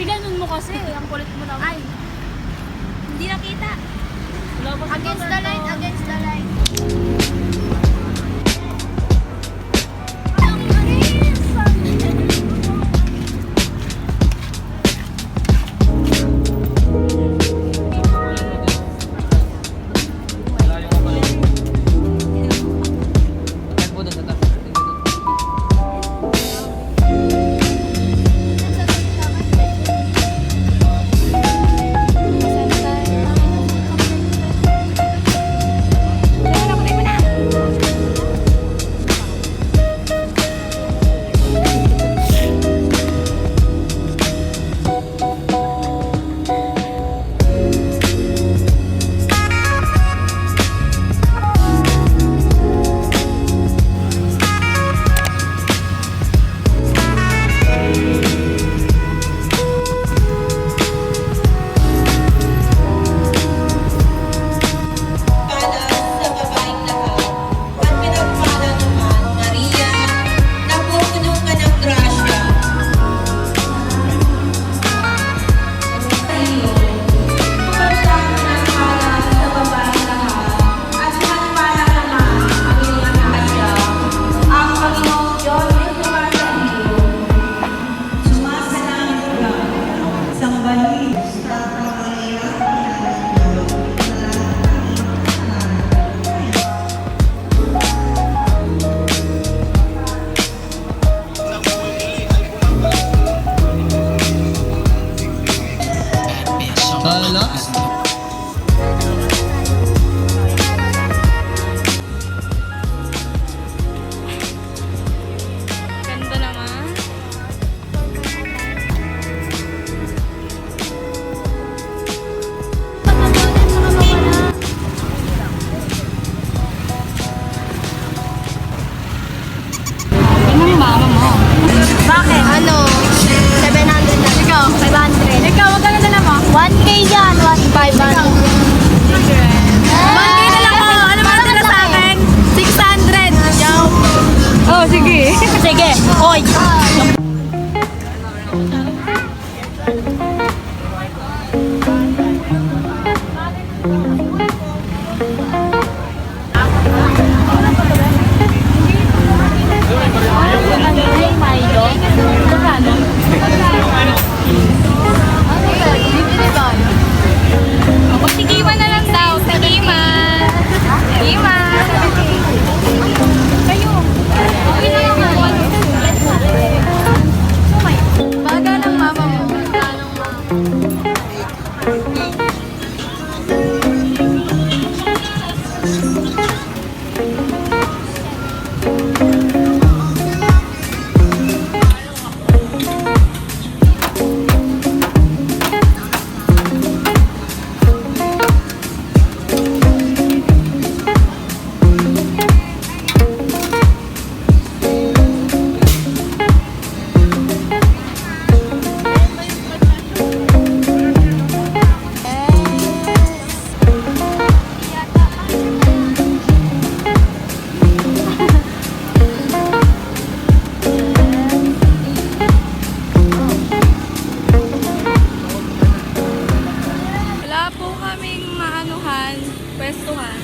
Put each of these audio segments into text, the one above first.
Ganun mo kasi, ang kulit mo naman. Ay, hindi nakita. Against the line, against the line. Bakit? Ano? 700 na. Ikaw? 500. Ikaw, magkano na mo? 1K yan. 1,500. 1K na lang ako. Ano ba na sa akin? 600. Yaw. Oh, sige. Sige. Hoy. Magtigiman na lang daw. Tigiman. Tigiman. Kayo. Okay na naman. Baga ng mama mo. Pwestuhan.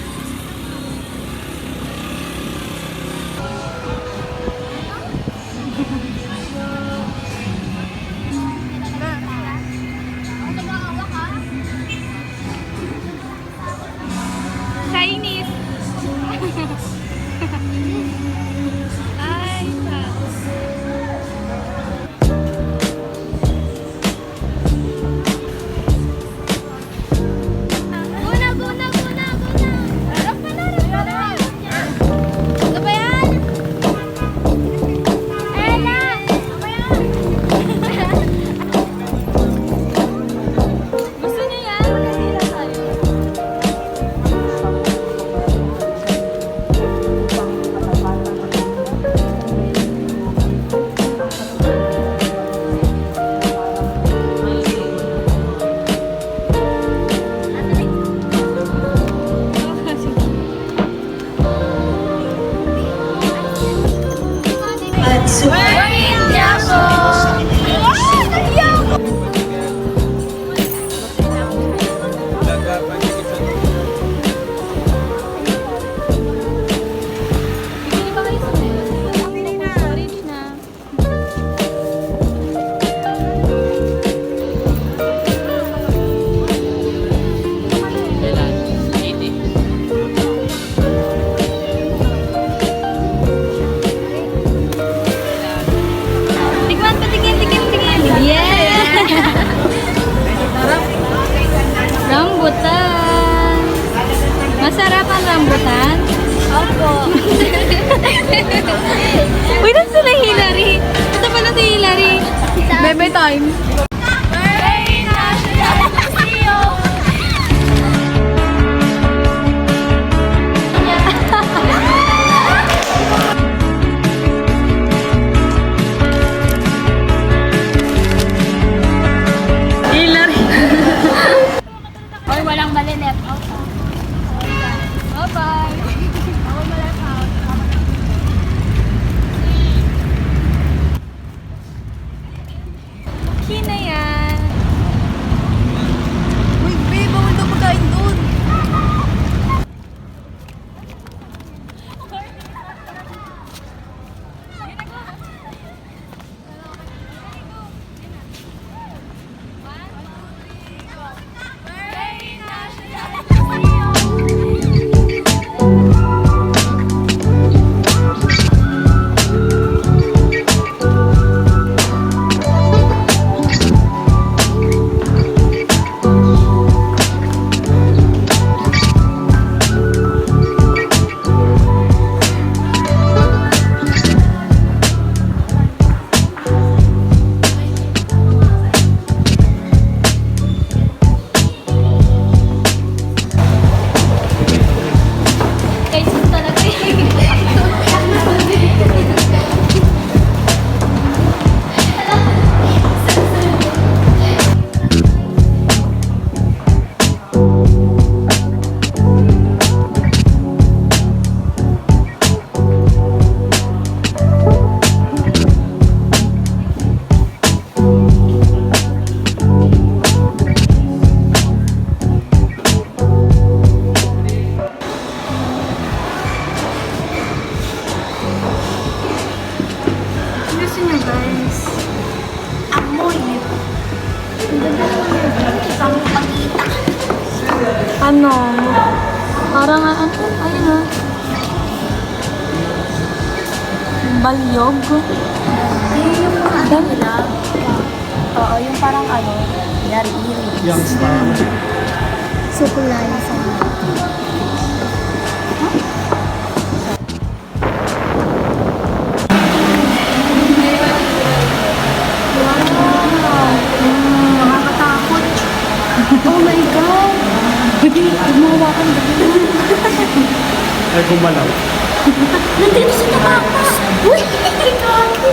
Chinese. Ay, Guna, guna, guna, guna. Hindi ako. Bili ba kayo sa Bili na. Orange na. Kailan? 80. Tikman, patingin. Yeah! Rambutan. Masarap ang rambutan? Opo. Uy, nasa sila Hillary. Ito pala si Hillary. Bebe time. Hillary. Oy, walang mali left out. Bye-bye. Bawal mo left out. Okay na yan. Uy, babe, bawal daw pagkain doon. Guys, yun talaga yun. Gusto niyo guys? Amoy. Isang pagkita. Ano? Parang ayun ah. Balyog. Yun yung ano nila. Oo, yung parang ano, narili. Youngster. Sukulay sa nakakatakot. Oh my God! Gumawa ka na. Ay, gumalaw. Nandito si Tabata! Uy! Grabe!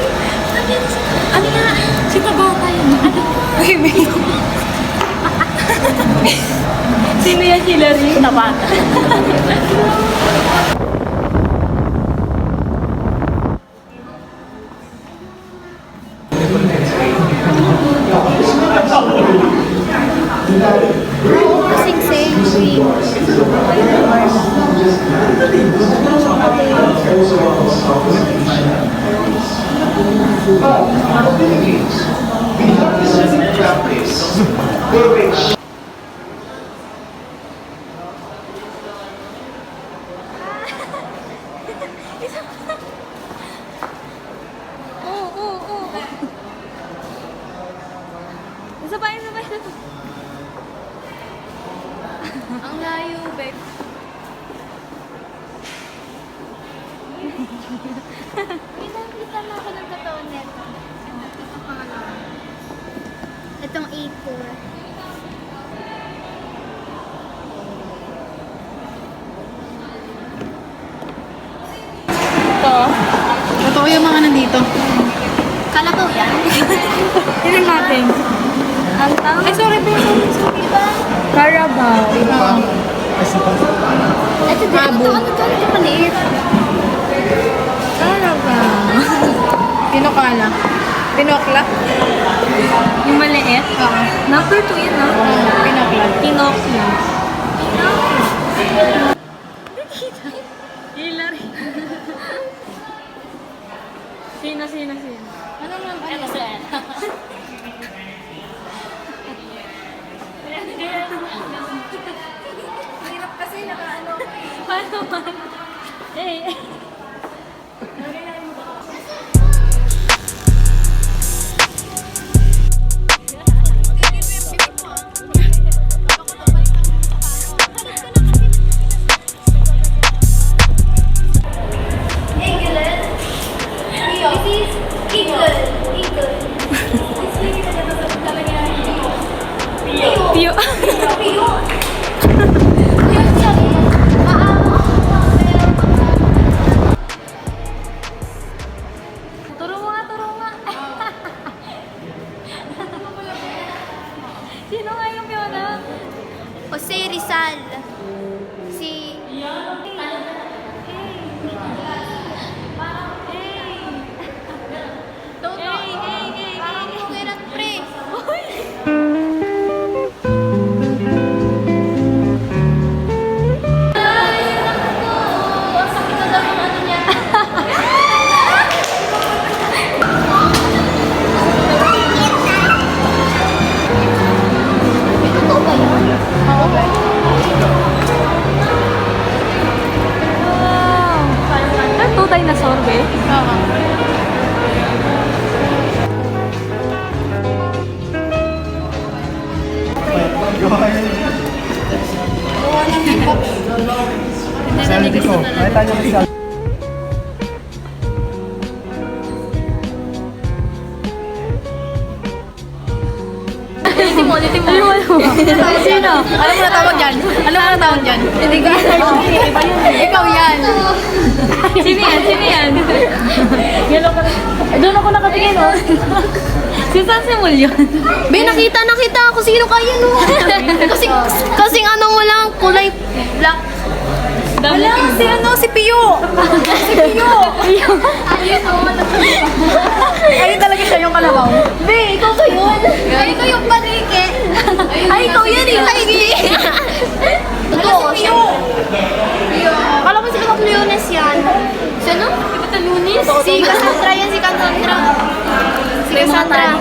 Nandito si Tabata! Ano nga? Si Tabata yun. Ano? Sino yan, Hillary? Tabata. Sing-sing. Isa pa. Ang layo, babe. Kita na ako ng totoo neto. Ito pangalawa. Itong A4. Ito. Totoo yung mga nandito. Kalabaw yan. Tignan natin. Ang tawag? Ay, sorry, babe. Diba? Carabao. Ito din. Ito ano to? Ito maliit. Carabao. pala? Pinokla? Yung maliit? Oo. Number 2 yun, no? Pinokla. Pinocchio. Hilary. Sino? Ano naman? Ano sa Hirap kasi nakaano. Paano man? Eh. Pio. Turo mo nga. Sino nga yung Fiona? Jose Rizal. Si... Toto. Parang kukirat pre. Sakit na daw yung ano niya. Totoo ba yun? Oo ba? Wow! Two dinosaur, be? Oo. Selfie ko. Nakita niyo yung selfie. Ulitin mo. Sino? Ano mo na tawag dyan? Hindi ka. Ikaw yan. Sino yan? Doon ako nakatingin, oh. Si San Simul yun. Be, nakita ako sino kaya no. Kasing ano mo lang, kulay black. Wala, Si Pio. Ay, talaga siya yung kalabaw. Be, ikaw ba yun? Ay, ikaw yung panike. Ay, ikaw yan eh. Totoo siya. Akala ko si Lunes yan. Sino? Lunis? Si Cassandra yan, si Cassandra. Si Cassandra.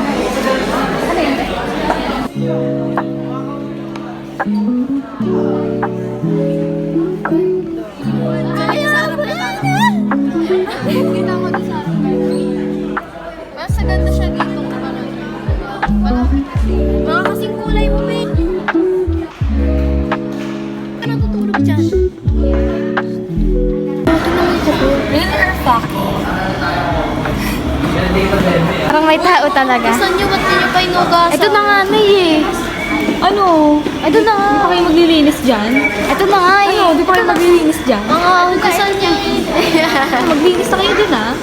Kita mo doon sa mas ganda siya dito. Mga kasing kulay mo, be. Ano tutulog dyan? Parang may tao talaga. Saan nyo? Ba't ninyo pa inugasan? Ito na nga na eh. Ano? Ito na nga. Di pa kayo maglilinis dyan? Ito na nga eh. Ano? Di pa kayo maglilinis dyan? Mga hugasan niya eh. Maglinis na kayo din ah.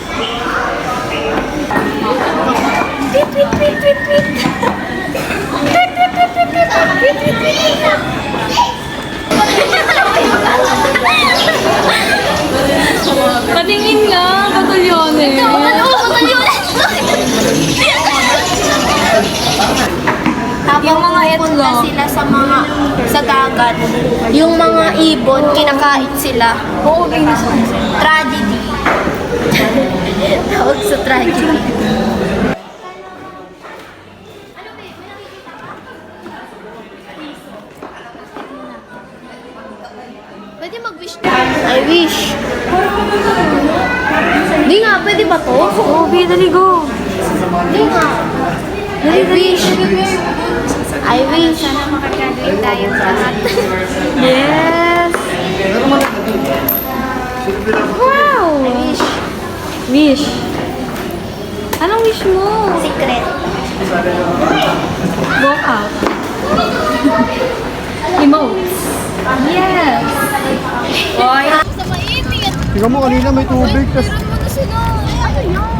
Patingin nga, batalyones. Ano? Batalyones! Habang mga punta sila sa dagat, yung mga ibon, kinakain sila. Oo, linis ko. Tragedy. Tawag sa tragedy. Pwede mag-wish na. I wish. Di nga, pwede ba to? Oo, dali go. Di nga. I wish. I wish. Sana makagraduate tayo lahat. Yes! Wow! I wish. Wish. Anong wish mo? Secret. Walk out. Emotes. Yes! Boy. Sa mainit. Tingnan mo kanina may tubig. Tas Meron mo na sila. Ay, ano yan?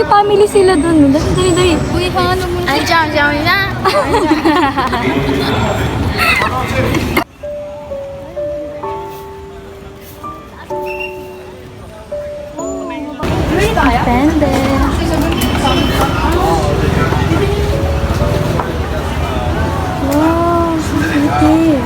Happy family sila dun. Dali. Uy, ano mo? Ay, jam na. Depende. Wow, so pretty.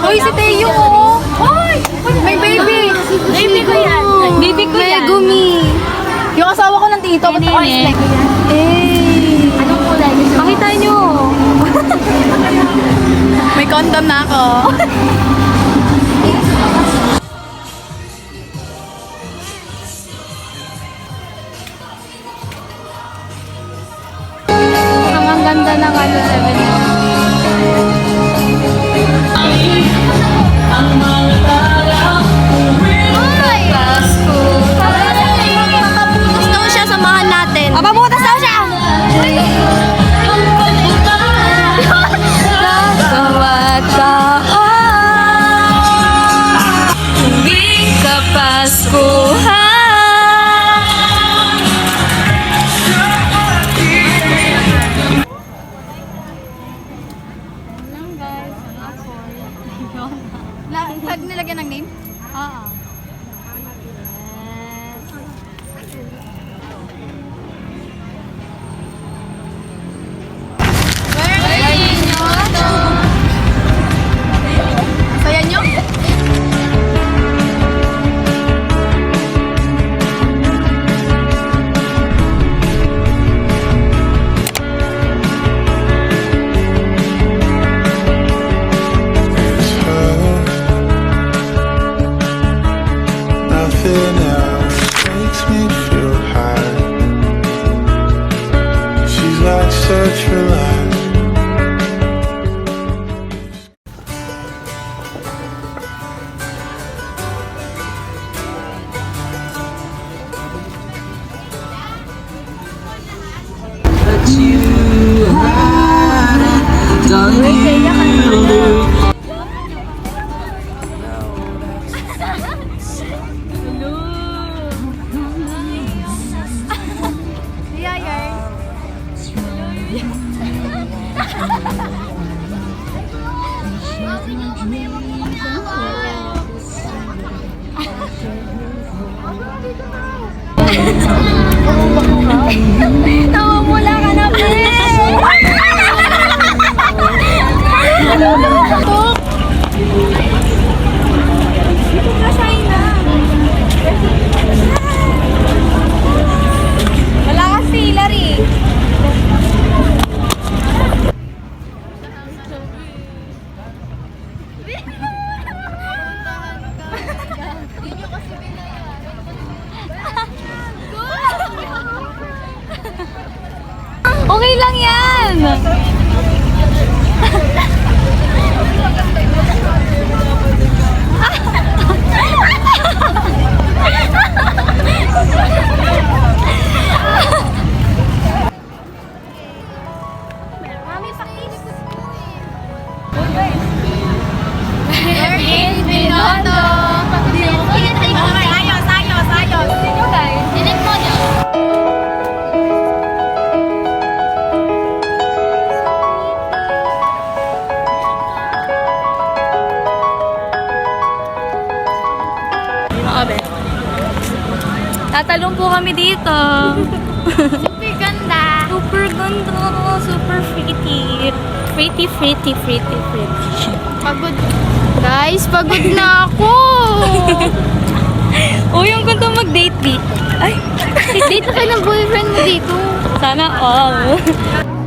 Uy, si Teo ko. Hoy! May baby. Baby ko yan. Baby ko yan. Megumi. Yung asawa ko ng tito. Ba't ako Nene. Eh. Anong kulay? Pakita nyo. May condom na ako. Ang ganda ng ano, 7. Papabutas daw siya, samahan natin. Papabutas daw siya! Gagawat ka tuwing Kapaskuhan. Pag nilagyan ng name? Oo. Saya nyo? Nothing else makes me feel high. She's like such relax. Nawawala ka na, pre! Wala ka filler eh. Okay lang yan! Mami, pakinig ko. Binoto. Ayos. Sino guys? Dinig mo niyo. Tatalong po kami dito. Super ganda. Super ganda. Super pretty. Pretty. Pagod. Guys, pagod na ako. Uy, yung ganda mag-date dito. Ay, Dito ka ng boyfriend mo dito. sana all.